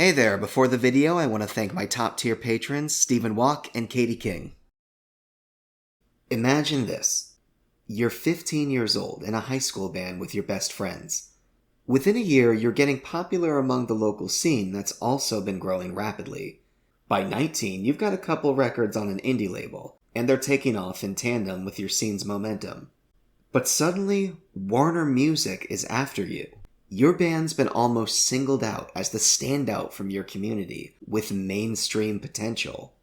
Hey there, before the video, I want to thank my top tier patrons, Stephen Walk and Katie King. Imagine this. You're 15 years old in a high school band with your best friends. Within a year, you're getting popular among the local scene that's also been growing rapidly. By 19, you've got a couple records on an indie label, and they're taking off in tandem with your scene's momentum. But suddenly, Warner Music is after you. Your band's been almost singled out as the standout from your community with mainstream potential.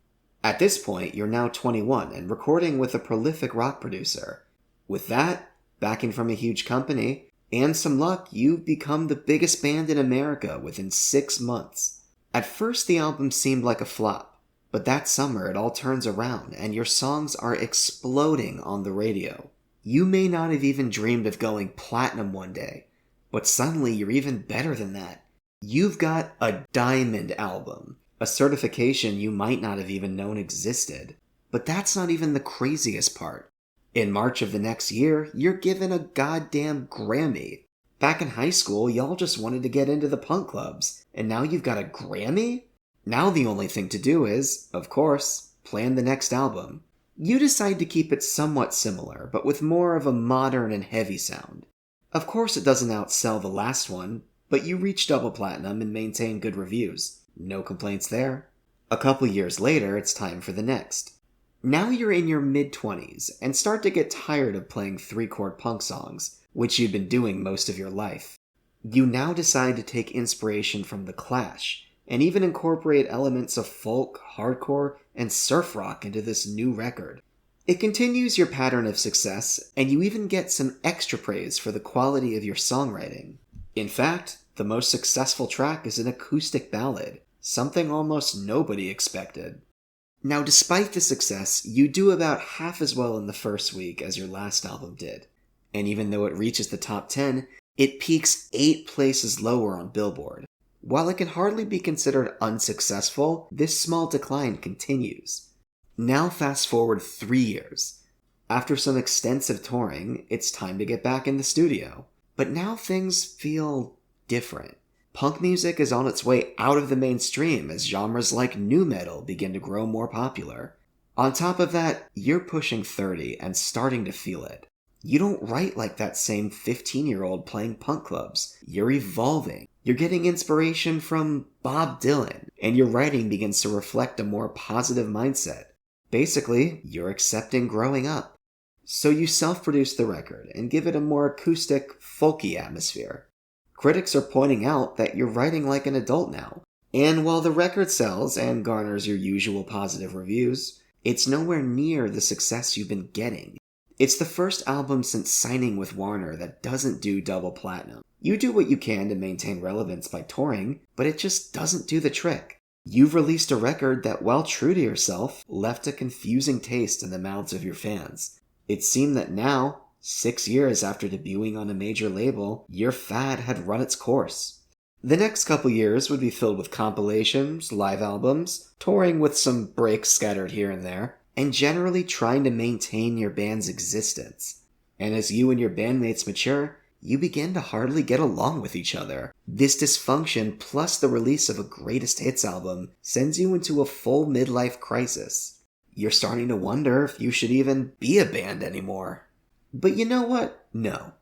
At this point, you're now 21 and recording with a prolific rock producer. With that, backing from a huge company, and some luck, you've become the biggest band in America within 6 months. At first, the album seemed like a flop, but that summer it all turns around and your songs are exploding on the radio. You may not have even dreamed of going platinum one day, but suddenly you're even better than that. You've got a diamond album, a certification you might not have even known existed. But that's not even the craziest part. In March of the next year, you're given a goddamn Grammy. Back in high school, y'all just wanted to get into the punk clubs, and now you've got a Grammy? Now the only thing to do is, of course, plan the next album. You decide to keep it somewhat similar, but with more of a modern and heavy sound. Of course it doesn't outsell the last one, but you reach double platinum and maintain good reviews. No complaints there. A couple years later, it's time for the next. Now you're in your mid-20s and start to get tired of playing 3-chord punk songs, which you've been doing most of your life. You now decide to take inspiration from The Clash, and even incorporate elements of folk, hardcore, and surf rock into this new record. It continues your pattern of success, and you even get some extra praise for the quality of your songwriting. In fact, the most successful track is an acoustic ballad, something almost nobody expected. Now, despite the success, you do about half as well in the first week as your last album did. And even though it reaches the top 10, it peaks 8 places lower on Billboard. While it can hardly be considered unsuccessful, this small decline continues. Now fast forward 3 years. After some extensive touring, it's time to get back in the studio. But now things feel different. Punk music is on its way out of the mainstream as genres like nu metal begin to grow more popular. On top of that, you're pushing 30 and starting to feel it. You don't write like that same 15-year-old playing punk clubs. You're evolving. You're getting inspiration from Bob Dylan, and your writing begins to reflect a more positive mindset. Basically, you're accepting growing up. So you self-produce the record and give it a more acoustic, folky atmosphere. Critics are pointing out that you're writing like an adult now. And while the record sells and garners your usual positive reviews, it's nowhere near the success you've been getting. It's the first album since signing with Warner that doesn't do double platinum. You do what you can to maintain relevance by touring, but it just doesn't do the trick. You've released a record that, while true to yourself, left a confusing taste in the mouths of your fans. It seemed that now, 6 years after debuting on a major label, your fad had run its course. The next couple years would be filled with compilations, live albums, touring with some breaks scattered here and there, and generally trying to maintain your band's existence. And as you and your bandmates mature, you begin to hardly get along with each other. This dysfunction, plus the release of a greatest hits album, sends you into a full midlife crisis. You're starting to wonder if you should even be a band anymore. But you know what? No.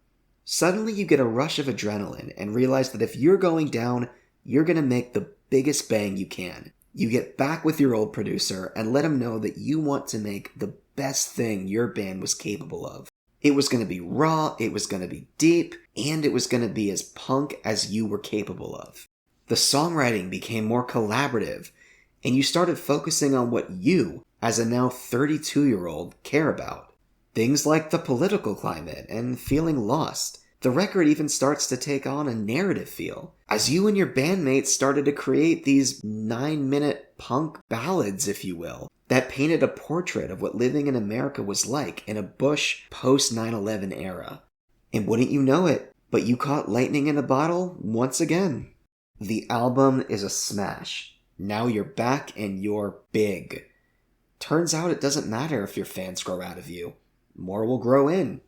Suddenly you get a rush of adrenaline and realize that if you're going down, you're going to make the biggest bang you can. You get back with your old producer and let him know that you want to make the best thing your band was capable of. It was going to be raw, it was going to be deep, and it was going to be as punk as you were capable of. The songwriting became more collaborative, and you started focusing on what you, as a now 32-year-old, care about. Things like the political climate and feeling lost. The record even starts to take on a narrative feel, as you and your bandmates started to create these 9-minute punk ballads, if you will, that painted a portrait of what living in America was like in a Bush post-9/11 era. And wouldn't you know it, but you caught lightning in a bottle once again. The album is a smash. Now you're back and you're big. Turns out it doesn't matter if your fans grow out of you. More will grow in.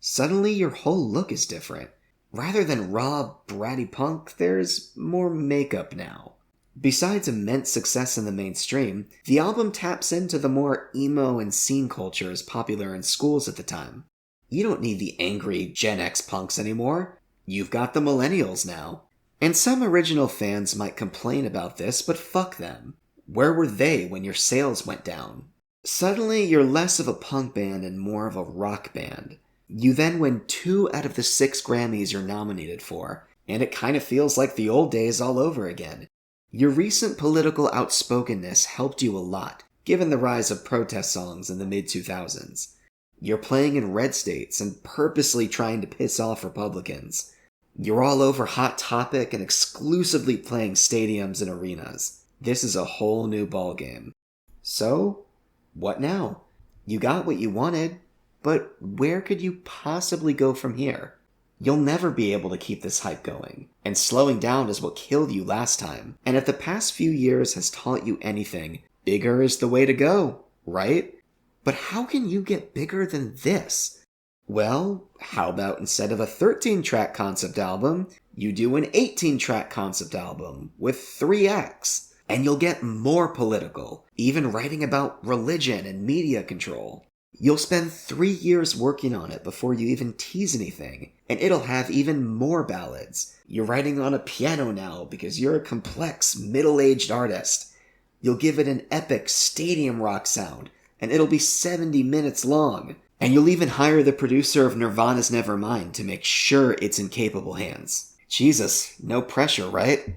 Suddenly your whole look is different. Rather than raw, bratty punk, there's more makeup now. Besides immense success in the mainstream, the album taps into the more emo and scene cultures popular in schools at the time. You don't need the angry Gen X punks anymore. You've got the millennials now. And some original fans might complain about this, but fuck them. Where were they when your sales went down? Suddenly, you're less of a punk band and more of a rock band. You then win 2 out of the 6 Grammys you're nominated for, and it kind of feels like the old days all over again. Your recent political outspokenness helped you a lot, given the rise of protest songs in the mid-2000s. You're playing in red states and purposely trying to piss off Republicans. You're all over Hot Topic and exclusively playing stadiums and arenas. This is a whole new ballgame. So, what now? You got what you wanted, but where could you possibly go from here? You'll never be able to keep this hype going, and slowing down is what killed you last time. And if the past few years has taught you anything, bigger is the way to go, right? But how can you get bigger than this? Well, how about instead of a 13-track concept album, you do an 18-track concept album with 3 acts, and you'll get more political, even writing about religion and media control. You'll spend 3 years working on it before you even tease anything, and it'll have even more ballads. You're writing on a piano now because you're a complex, middle-aged artist. You'll give it an epic stadium rock sound, and it'll be 70 minutes long. And you'll even hire the producer of Nirvana's Nevermind to make sure it's in capable hands. Jesus, no pressure, right?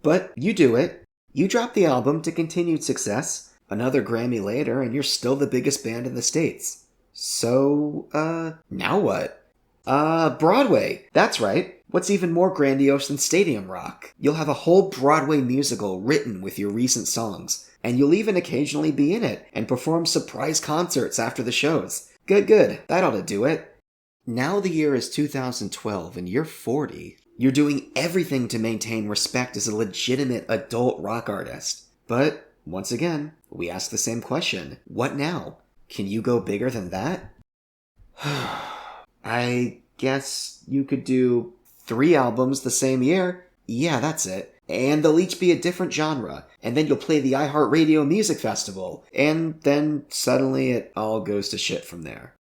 But you do it. You drop the album to continued success. Another Grammy later, and you're still the biggest band in the States. So, now what? Broadway. That's right. What's even more grandiose than stadium rock? You'll have a whole Broadway musical written with your recent songs, and you'll even occasionally be in it and perform surprise concerts after the shows. Good. That ought to do it. Now the year is 2012 and you're 40. You're doing everything to maintain respect as a legitimate adult rock artist. But, once again, we ask the same question. What now? Can you go bigger than that? I guess you could do 3 albums the same year. Yeah, that's it. And they'll each be a different genre. And then you'll play the iHeartRadio Music Festival. And then suddenly it all goes to shit from there.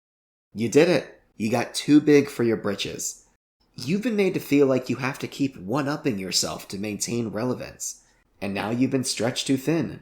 You did it. You got too big for your britches. You've been made to feel like you have to keep one-upping yourself to maintain relevance. And now you've been stretched too thin.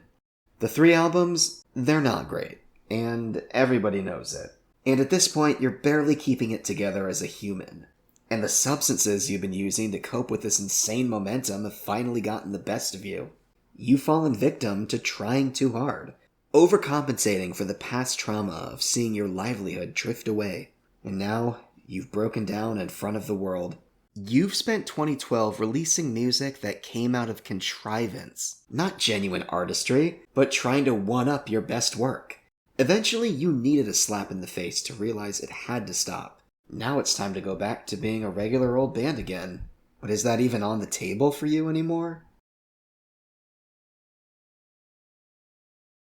The 3 albums, they're not great. And everybody knows it. And at this point, you're barely keeping it together as a human. And the substances you've been using to cope with this insane momentum have finally gotten the best of you. You've fallen victim to trying too hard, overcompensating for the past trauma of seeing your livelihood drift away. And now, you've broken down in front of the world. You've spent 2012 releasing music that came out of contrivance, not genuine artistry, but trying to one-up your best work. Eventually, you needed a slap in the face to realize it had to stop. Now it's time to go back to being a regular old band again. But is that even on the table for you anymore?